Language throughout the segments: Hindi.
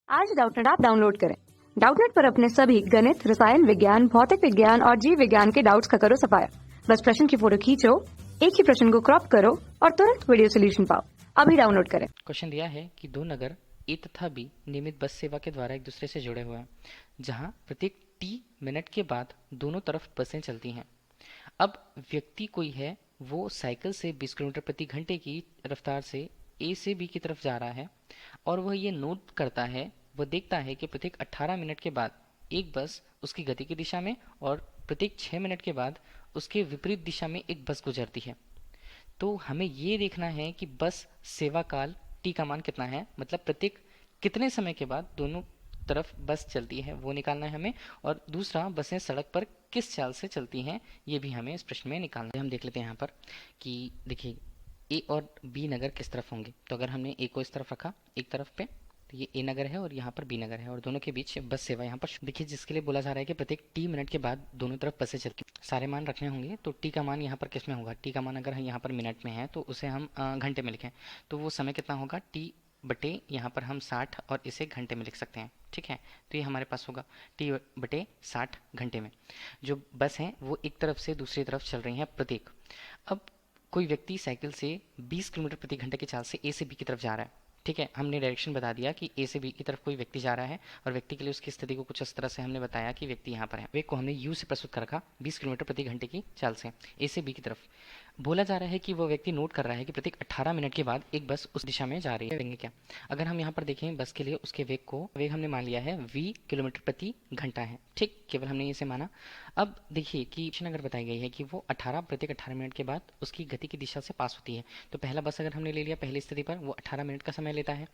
आज डाउटनेट ऐप डाउनलोड करें। डाउटनेट पर अपने सभी गणित, रसायन विज्ञान, भौतिक विज्ञान और जीव विज्ञान के डाउट्स का करो सफाया। बस प्रश्न की फोटो खींचो, एक ही प्रश्न को क्रॉप करो और तुरंत वीडियो सोल्यूशन पाओ। अभी डाउनलोड करें। क्वेश्चन दिया है कि दो नगर ए तथा बी नियमित बस सेवा के द्वारा एक दूसरे से जुड़े हुए हैं, जहां प्रत्येक टी मिनट के बाद दोनों तरफ बसें चलती हैं। अब व्यक्ति कोई है, वो साइकिल से 20 किलोमीटर प्रति घंटे की रफ्तार से ए से बी की तरफ जा रहा है और वह ये नोट करता है, वह देखता है कि प्रत्येक 18 मिनट के बाद एक बस उसकी गति की दिशा में और प्रत्येक 6 मिनट के बाद उसके विपरीत दिशा में एक बस गुजरती है। तो हमें ये देखना है कि बस सेवा काल टी का मान कितना है, मतलब प्रत्येक कितने समय के बाद दोनों तरफ बस चलती है वो निकालना है हमें। और दूसरा, बसें सड़क पर किस चाल से चलती हैं ये भी हमें इस प्रश्न में निकालना है। हम देख लेते हैं यहाँ पर कि देखिए ए और बी नगर किस तरफ होंगे। तो अगर हमने ए को इस तरफ रखा एक तरफ पे, तो ये ए नगर है और यहाँ पर बी नगर है और दोनों के बीच बस सेवा यहाँ पर देखिए, जिसके लिए बोला जा रहा है कि प्रत्येक टी मिनट के बाद दोनों तरफ बसें चलती हैं। सारे मान रखने होंगे, तो टी का मान यहाँ पर किस में होगा। टी का मान अगर यहाँ पर मिनट में है तो उसे हम घंटे में लिखें, तो वो समय कितना होगा, टी बटे यहाँ पर हम 60 और इसे घंटे में लिख सकते हैं। ठीक है, तो ये हमारे पास होगा टी बटे 60 घंटे में। जो बस हैं वो एक तरफ से दूसरी तरफ चल रही हैं प्रत्येक। अब कोई व्यक्ति साइकिल से 20 किलोमीटर प्रति घंटे की चाल से ए से बी की तरफ जा रहा है। ठीक है, हमने डायरेक्शन बता दिया कि ए से बी की तरफ कोई व्यक्ति जा रहा है और व्यक्ति के लिए उसकी स्थिति को कुछ इस तरह से हमने बताया कि व्यक्ति यहाँ पर है। वेग को हमने यू से प्रस्तुत कर रखा 20 किलोमीटर प्रति घंटे की चाल से ए से बी की तरफ। बोला जा रहा है कि वो व्यक्ति नोट कर रहा है कि प्रत्येक 18 मिनट के बाद एक बस उस दिशा में जा रही है। क्या अगर हम यहाँ पर देखें बस के लिए उसके वेग हमने मान लिया है v किलोमीटर प्रति घंटा है। ठीक, केवल हमने इसे माना। अब देखिए कि अगर बताई गई है कि वो प्रत्येक 18 मिनट के बाद उसकी गति की दिशा से पास होती है। तो पहला बस अगर हमने ले लिया पहली स्थिति पर, वो 18 मिनट का समय लेता है।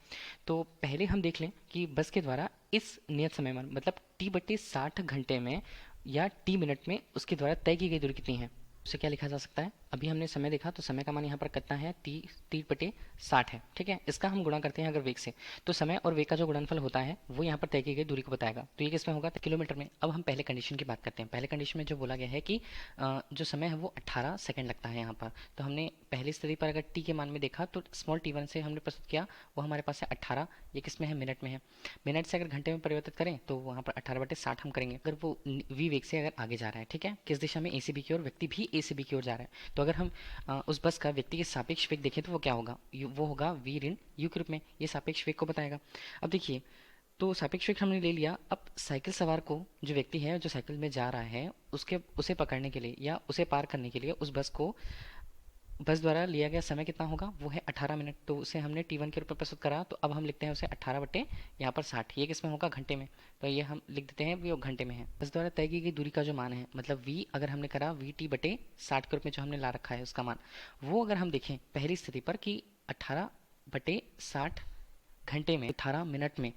तो पहले हम देख लें कि बस के द्वारा इस नियत समय में, मतलब टी बटे 60 घंटे में या टी मिनट में उसके द्वारा तय की गई दूरी कितनी है, उसे क्या लिखा जा सकता है। अभी हमने समय देखा तो समय का मान यहाँ पर कितना है, 30/60 है। ठीक है, इसका हम गुणा करते हैं अगर वेग से, तो समय और वेग का जो गुणनफल होता है वो यहाँ पर तय की गई दूरी को बताएगा। तो ये किसमें होगा, किलोमीटर में। अब हम पहले कंडीशन की बात करते हैं। पहले कंडीशन में जो बोला गया है कि जो समय है वो 18 सेकंड लगता है यहाँ पर। तो हमने पहली स्थिति पर अगर टी के मान में देखा तो स्मॉल टी1 से हमने प्रस्तुत किया, वो हमारे पास है 18। ये किस में है, मिनट में है। मिनट से अगर घंटे में परिवर्तित करें तो वहाँ पर 18/60 हम करेंगे, अगर वो वी वेग से अगर आगे जा रहा है। ठीक है, किस दिशा में, ए से बी की ओर, व्यक्ति भी ए से बी की ओर जा रहा है। तो अगर हम उस बस का व्यक्ति के सापेक्ष वेग देखें तो वो क्या होगा, वो होगा वी ऋण यू के रूप में। ये सापेक्ष वेग को बताएगा। अब देखिए, तो सापेक्ष वेग हमने ले लिया। अब साइकिल सवार को, जो व्यक्ति है जो साइकिल में जा रहा है, उसे पकड़ने के लिए या उसे पार करने के लिए उस बस द्वारा लिया गया समय कितना होगा, वो है 18 मिनट। तो उसे हमने टी1 के रूप में प्रस्तुत करा, तो अब हम लिखते हैं उसे 18 बटे यहाँ पर 60। ये किस में होगा, घंटे में। तो ये हम लिख देते हैं वो घंटे में है। बस द्वारा तय की गई दूरी का जो मान है, मतलब v अगर हमने करा वी टी बटे 60 के रूप में जो हमने ला रखा है उसका मान, वो अगर हम देखें पहली स्थिति पर कि 18/60 घंटे में 18 मिनट में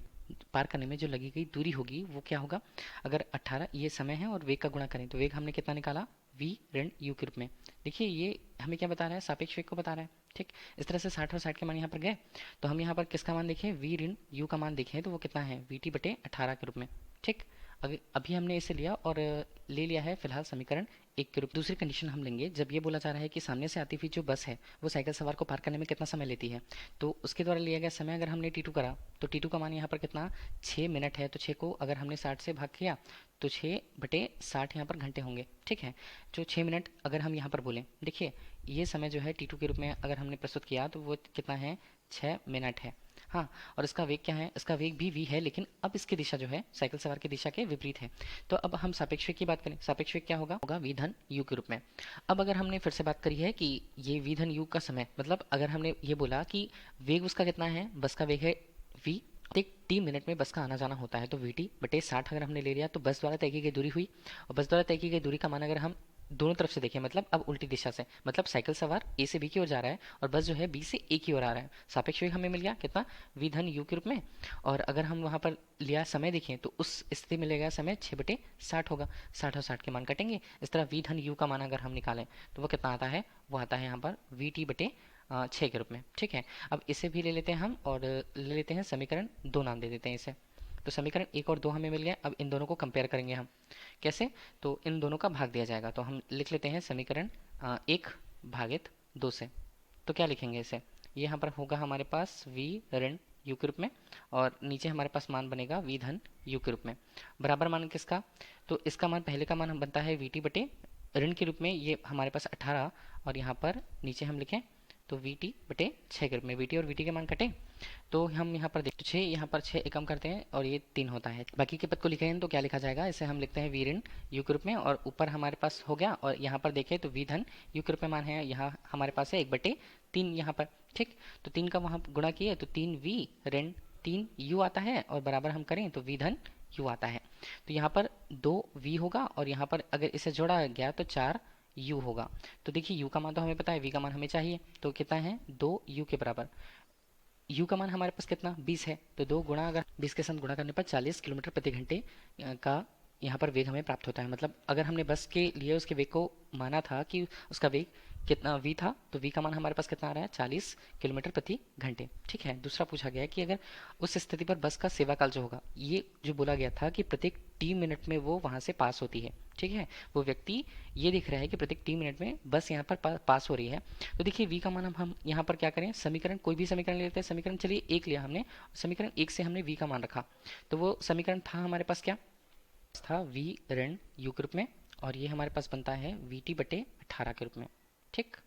पार करने में जो लगी गई दूरी होगी वो क्या होगा। अगर 18 ये समय है और वेग का गुणा करें तो वेग हमने कितना निकाला, v ऋण u के रूप में। देखिए ये हमें क्या बता रहा है, सापेक्ष वेग को बता रहा है। ठीक, इस तरह से 60 और 60 के मान यहाँ पर गए, तो हम यहाँ पर किसका मान देखें, v ऋण u का मान देखें तो वो कितना है, vt बटे 18 के रूप में। ठीक, अभी हमने इसे लिया और ले लिया है फिलहाल समीकरण 1 के रूप। दूसरी कंडीशन हम लेंगे, जब ये बोला जा रहा है कि सामने से आती हुई जो बस है वो साइकिल सवार को पार करने में कितना समय लेती है, तो उसके द्वारा लिया गया समय अगर हमने टी2 करा तो टी2 का मान यहाँ पर कितना, 6 मिनट है। तो 6 को अगर हमने 60 से भाग किया तो 6/60 यहाँ पर घंटे होंगे। ठीक है, जो 6 मिनट अगर हम यहाँ पर बोलें, देखिए ये समय जो है टी2 के रूप में अगर हमने प्रस्तुत किया तो वो कितना है, 6 मिनट है। हाँ, और इसका वेग क्या है, इसका वेग भी v है, लेकिन अब इसकी दिशा जो है साइकिल सवार की दिशा के विपरीत है। तो अब हम सापेक्ष वेग की बात करें, सापेक्ष वेग क्या होगा v धन u के रूप में। अब अगर हमने फिर से बात करी है कि ये v धन u का समय, मतलब अगर हमने ये बोला कि वेग उसका कितना है, बस का वेग है v, एक 3 मिनट में बस का आना जाना होता है, तो वीटी बटे 60 अगर हमने ले लिया तो बस द्वारा तय की गई दूरी हुई। और बस द्वारा तय की गई दूरी का मान अगर हम दोनों तरफ से देखें, मतलब अब उल्टी दिशा से, मतलब साइकिल सवार ए से बी की ओर जा रहा है और बस जो है बी से ए की ओर आ रहा है, सापेक्ष वेग हमें मिल गया कितना, v धन u के रूप में। और अगर हम वहाँ पर लिया समय देखें तो उस स्थिति में लेगा समय 6/60 होगा। 60 और 60 के मान कटेंगे, इस तरह v धन u का मान अगर हम निकालें तो वो कितना आता है, वो आता है यहाँ पर vt बटे 6 के रूप में। ठीक है, अब इसे भी ले लेते हैं हम और ले लेते हैं समीकरण 2 नाम दे देते हैं इसे। तो समीकरण 1 और 2 हमें मिल गया। अब इन दोनों को कंपेयर करेंगे हम, कैसे, तो इन दोनों का भाग दिया जाएगा। तो हम लिख लेते हैं समीकरण 1 भागित 2 से। तो क्या लिखेंगे इसे, ये यहाँ पर होगा हमारे पास v ऋण यू के रूप में, और नीचे हमारे पास मान बनेगा वी धन यू के रूप में। बराबर मान किसका, तो इसका मान, पहले का मान हम बनता है वी टी बटे ऋण के रूप में, ये हमारे पास 18, और यहाँ पर नीचे हम लिखें तो वी टी बटे 6 के रूप में। वी टी और वी टी के मान कटे तो हम यहाँ पर देखते 6, यहाँ पर 6 एकम करते हैं और ये 3 होता है। बाकी के पद को लिखें तो क्या लिखा जाएगा, इसे हम लिखते हैं वी ऋण यू के रूप में, और ऊपर हमारे पास हो गया, और यहाँ पर देखें तो वी धन यू के रूप में मान है, यहाँ हमारे पास है 1/3 यहाँ पर। ठीक, तो 3 का वहाँ गुणा किए तो 3 वी ऋण 3 यू आता है, और बराबर हम करें तो वी धन यू आता है। तो यहाँ पर 2 वी होगा, और यहाँ पर अगर इसे जोड़ा गया तो 4 यू होगा। तो देखिए यू का मान तो हमें पता है, वी का मान हमें चाहिए, तो कितना है 2 यू के बराबर। यू का मान हमारे पास कितना 20 है, तो 2 गुणा, अगर 20 के साथ गुणा करने पर 40 किलोमीटर प्रति घंटे का यहाँ पर वेग हमें प्राप्त होता है। मतलब अगर हमने बस के लिए उसके वेग को माना था कि उसका वेग कितना वी था, तो वी का मान हमारे पास कितना आ रहा है 40 किलोमीटर प्रति घंटे। ठीक है, दूसरा पूछा गया है कि अगर उस स्थिति पर बस का सेवा काल जो होगा, ये जो बोला गया था कि प्रत्येक टी मिनट में वो वहाँ से पास होती है। ठीक है, वो व्यक्ति ये दिख रहा है कि प्रत्येक टी मिनट में बस यहाँ पर पास हो रही है। तो देखिए वी का मान हम यहाँ पर क्या करें, समीकरण कोई भी समीकरण ले लेते हैं। समीकरण चलिए 1 लिया हमने, समीकरण 1 से हमने वी का मान रखा, तो वो समीकरण था हमारे पास क्या था, वी ऋण यू के रूप में, और ये हमारे पास बनता है वी टी बटे 18 के रूप में। ठीक,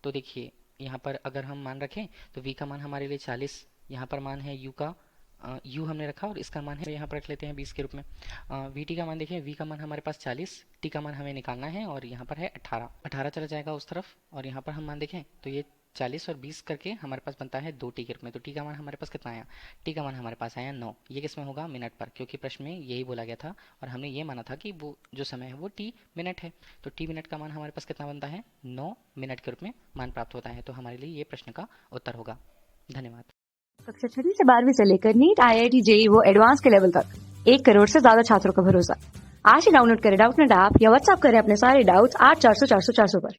तो देखिए यहाँ पर अगर हम मान रखें तो v का मान हमारे लिए 40, यहाँ पर मान है u का, u हमने रखा, और इसका मान है यहाँ पर रख लेते हैं 20 के रूप में। vt का मान देखिए, v का मान हमारे पास 40, t का मान हमें निकालना है, और यहाँ पर है 18 चला जाएगा उस तरफ, और यहाँ पर हम मान देखें तो ये 40 और 20 करके हमारे पास बनता है 2 टी के रूप में। तो टी का मान हमारे पास कितना आया, टी का मान हमारे पास आया 9। ये किस में होगा, मिनट पर, क्योंकि प्रश्न में यही बोला गया था, और हमने ये माना था कि वो जो समय है वो टी मिनट है। तो टी मिनट का मान हमारे पास कितना बनता है, 9 मिनट के रूप में मान प्राप्त होता है। तो हमारे लिए ये प्रश्न का उत्तर होगा। धन्यवाद। कक्षा 6 से 12वीं से लेकर नीट, IIT, JEE वो एडवांस के लेवल तक 1 करोड़ से ज्यादा छात्रों का भरोसा। आज ही डाउनलोड करें डाउटनेट ऐप या व्हाट्सएप करें अपने सारे डाउट्स 8400 400 400 पर।